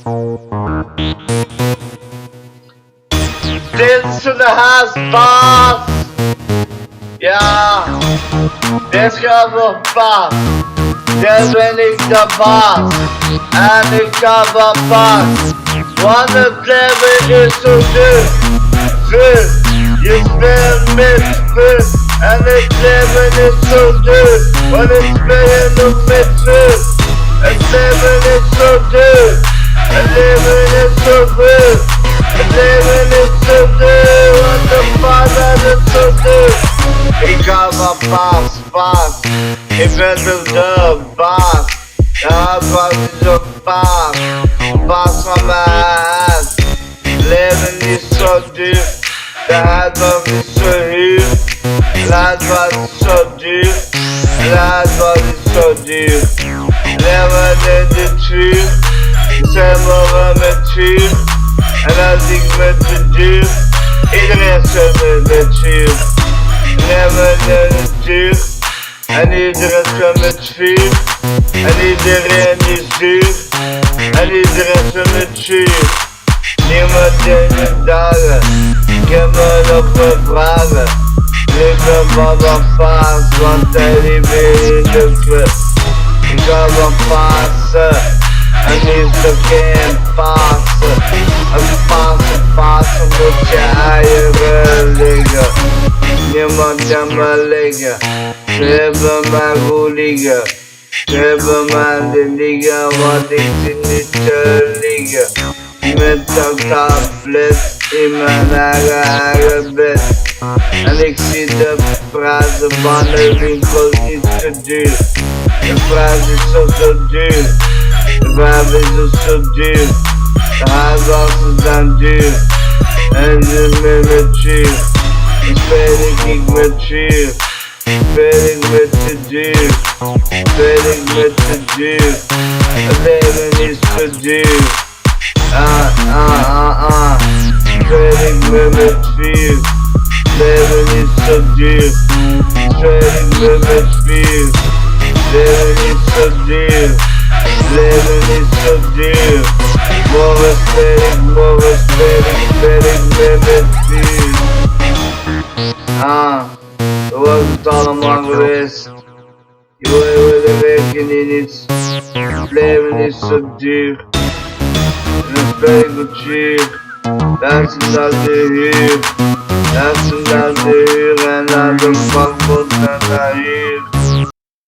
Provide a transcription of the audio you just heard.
Dansen has bass. Ja, det skal være bass. Det vil ikke bass. En ikke være bass. Wanna play is so good. Good. You spend midfield. And it's living is so good. When it's playing the midfield. And living is so good. And living is so good. And living is so good. What the father is so good. Ik ga van baas. Ik ben de baas. Ja, baas is een baas. Baas van mijn hand. Leven is zo duur. De huidbouw is zo huur. Laat is zo duur. Laat is zo duur. Leven in de tuur. Zijn we met vuur. En als ik met de duur. Iedereen zit met de tuur. Leven in de tuur. En iedereen zit met vuur. En iedereen is duur. En iedereen zit met vuur. Niemand in de dagen. Ik heb me nog veel vragen. Ik ben van mijn vaas, want hij liep in de club. Ik ga van passen. En niet zo geen passen. Een passen moet je eieren liggen. Niemand kan me liggen. Ze hebben mij goed liggen. Ze hebben mij de liggen, want ik zit niet te liggen. Met een tablet in mijn eigen bed. En ik zie de prijzen van de winkel niet te duur. De prijs is zo duur. De vijf is zo duur. De huiswassen zijn duur. En ze met duur. Dan speel ik met duur. Speel ik met te duur. Speel ik met te duur. Het leven is te duur. Speel ik met vuur. Leven is zo duur. Speel ik met vuur. Leven is zo duur. Leven is zo duur. Morgen speel ik met vuur. Dat was het allemaal geweest. Je wil de werken in iets. Het leven is zo duur. En dan speel ik met vuur. Duizend naar de huur. Duizend naar de huur en naar de vakbond en naar huur.